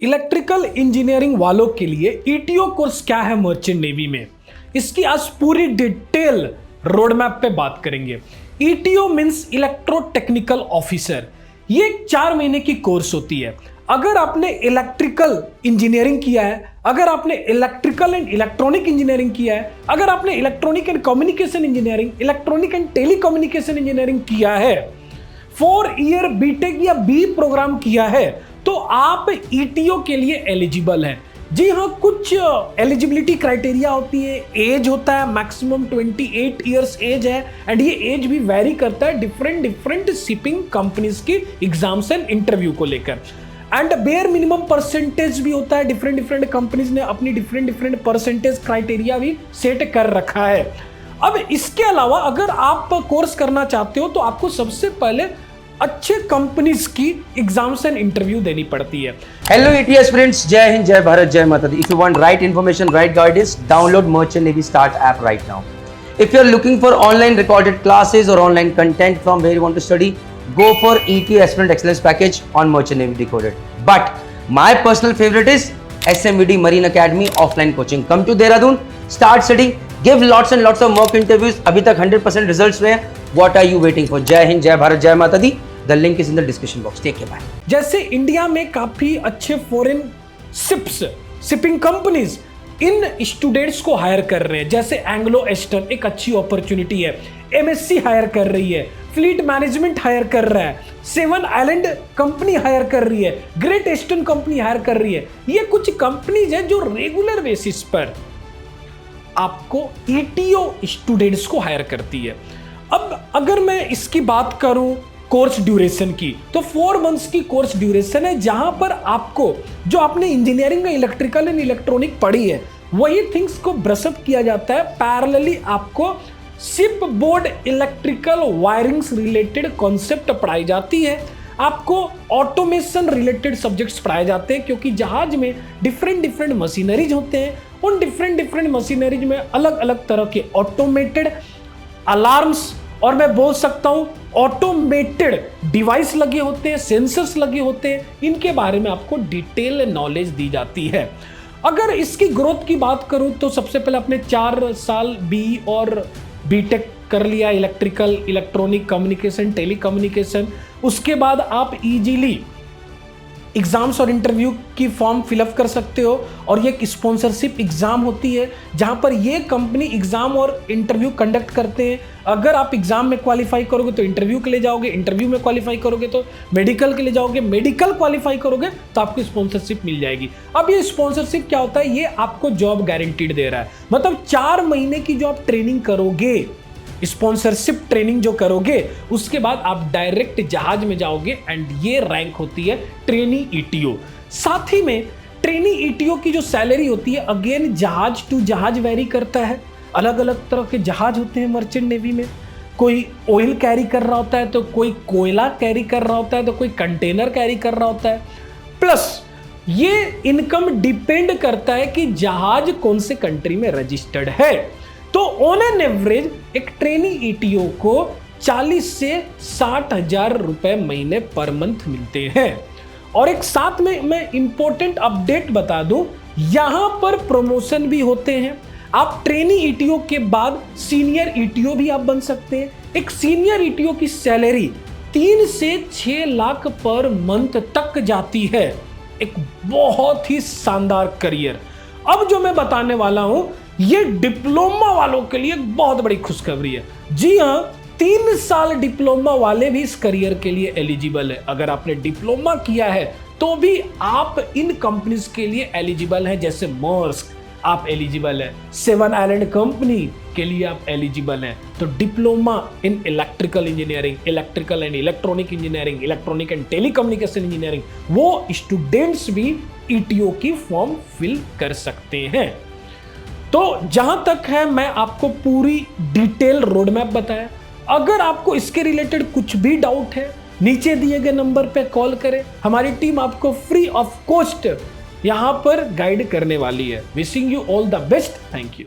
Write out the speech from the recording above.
Electrical engineering वालों के लिए ईटीओ कोर्स क्या है मर्चेंट नेवी में, इसकी आज पूरी डिटेल रोड मैप पे बात करेंगे। ETO means electro technical officer. ये 4 महीने की कोर्स होती है। अगर आपने इलेक्ट्रिकल इंजीनियरिंग किया है, अगर आपने इलेक्ट्रिकल एंड इलेक्ट्रॉनिक इंजीनियरिंग किया है, अगर आपने electronic and communication engineering, electronic and telecommunication engineering किया है, 4 ईयर बीटेक या बी प्रोग्राम किया है, तो आप ईटीओ के लिए एलिजिबल हैं। जी हाँ, कुछ एलिजिबिलिटी क्राइटेरिया होती है। एज होता है मैक्सिमम 28 ईयर्स एज है, एंड ये एज भी वेरी करता है डिफरेंट शिपिंग कंपनीज की एग्जाम्स एंड इंटरव्यू को लेकर। एंड बेयर मिनिमम परसेंटेज भी होता है। डिफरेंट कंपनीज ने अपनी डिफरेंट परसेंटेज क्राइटेरिया भी सेट कर रखा है। अब इसके अलावा अगर आप कोर्स करना चाहते हो तो आपको सबसे पहले अच्छे कंपनीज की एग्जाम्स एंड इंटरव्यू देनी पड़ती है। हेलो ईटी एस्पिरेंट्स, जय हिंद, जय भारत, जय माता दी। If you want right information, right guidance, download merchant navy start app right now. If you are looking for online recorded classes or online content from where you want to study, go for ET Aspirant Excellence Package on Merchant Navy Decoded. But my personal favorite is SMVD Marine Academy offline coaching. Come to Dehradun, start studying, give lots and lots of mock interviews. अभी तक 100% results हुए हैं. What are you waiting for? जय हिंद, जय भारत, जय माता दी. The link is in the description box. Take care, bye. जैसे इंडिया में काफी अच्छे foreign shipping companies in students को हायर कर रहे हैं। जैसे एंग्लो एस्टर्न एक अच्छी अपॉर्चुनिटी है, एमएससी हायर कर रही है, फ्लीट मैनेजमेंट हायर कर रहा है, 7 आइलैंड कंपनी हायर कर रही है, ग्रेट ईस्टर्न कंपनी हायर कर रही है। ये कुछ कंपनीज हैं जो रेगुलर बेसिस पर आपको ईटीओ स्टूडेंट्स को हायर करती है। अब अगर मैं इसकी बात करूं कोर्स ड्यूरेशन की, तो 4 मंथ्स की कोर्स ड्यूरेशन है, जहां पर आपको जो आपने इंजीनियरिंग में इलेक्ट्रिकल एंड इलेक्ट्रॉनिक पढ़ी है वही थिंग्स को ब्रशअप किया जाता है। पैरेलली आपको ship board electrical wirings related concept पढ़ाई जाती है। आपको ऑटोमेशन रिलेटेड सब्जेक्ट्स पढ़ाए जाते हैं, क्योंकि जहाज में डिफरेंट मशीनरीज होते हैं। उन डिफरेंट मशीनरीज में अलग अलग तरह के ऑटोमेटेड अलार्म्स और मैं बोल सकता हूं ऑटोमेटेड डिवाइस लगे होते हैं, सेंसर्स लगे होते हैं। इनके बारे में आपको डिटेल नॉलेज दी जाती है। अगर इसकी ग्रोथ की बात करूं तो सबसे पहले आपने 4 साल बी और बीटेक कर लिया, इलेक्ट्रिकल, इलेक्ट्रॉनिक, कम्युनिकेशन, टेलीकम्युनिकेशन। उसके बाद आप इजीली एग्जाम्स और इंटरव्यू की फॉर्म फिलअप कर सकते हो, और ये एक स्पॉन्सरशिप एग्जाम होती है जहां पर ये कंपनी एग्जाम और इंटरव्यू कंडक्ट करते हैं। अगर आप एग्जाम में क्वालिफाई करोगे तो इंटरव्यू के लिए जाओगे, इंटरव्यू में क्वालिफाई करोगे तो मेडिकल के लिए जाओगे, मेडिकल क्वालिफाई करोगे तो आपको स्पॉन्सरशिप मिल जाएगी। अब ये स्पॉन्सरशिप क्या होता है, ये आपको जॉब गारंटीड दे रहा है। मतलब 4 महीने की जो आप ट्रेनिंग करोगे, स्पॉन्सरशिप ट्रेनिंग जो करोगे, उसके बाद आप डायरेक्ट जहाज में जाओगे, एंड ये रैंक होती है ट्रेनी ईटीओ। साथ ही में ट्रेनी ईटीओ की जो सैलरी होती है, अगेन जहाज टू जहाज वेरी करता है। अलग अलग तरह के जहाज होते हैं मर्चेंट नेवी में। कोई ऑयल कैरी कर रहा होता है, तो कोई कोयला कैरी कर रहा होता है, तो कोई कंटेनर कैरी कर रहा होता है। प्लस ये इनकम डिपेंड करता है कि जहाज कौन से कंट्री में रजिस्टर्ड है। तो ऑन एन एवरेज एक ट्रेनी ईटीओ को 40 से 60 हजार रुपए महीने पर मंथ मिलते हैं। और एक साथ में मैं इंपॉर्टेंट अपडेट बता दूं, यहां पर प्रमोशन भी होते हैं। आप ट्रेनी ईटीओ के बाद सीनियर ईटीओ भी आप बन सकते हैं। एक सीनियर ईटीओ की सैलरी 3 से 6 लाख पर मंथ तक जाती है। एक बहुत ही शानदार करियर। अब जो मैं बताने वाला हूं, ये डिप्लोमा वालों के लिए एक बहुत बड़ी खुशखबरी है। जी हां, 3 साल डिप्लोमा वाले भी इस करियर के लिए एलिजिबल है। अगर आपने डिप्लोमा किया है तो भी आप इन कंपनीज के लिए एलिजिबल हैं। जैसे मर्स्क आप एलिजिबल है, 7 आइलैंड कंपनी के लिए आप एलिजिबल हैं। तो diploma in electrical engineering, electrical and electronic engineering, electronic and telecommunication engineering, वो स्टूडेंट्स भी ईटीओ की फॉर्म फिल कर सकते हैं। तो जहां तक है, मैं आपको पूरी डिटेल रोड मैप बताया। अगर आपको इसके रिलेटेड कुछ भी डाउट है, नीचे दिए गए नंबर पे कॉल करें। हमारी टीम आपको फ्री ऑफ कॉस्ट यहां पर गाइड करने वाली है। Wishing you all the best. Thank you.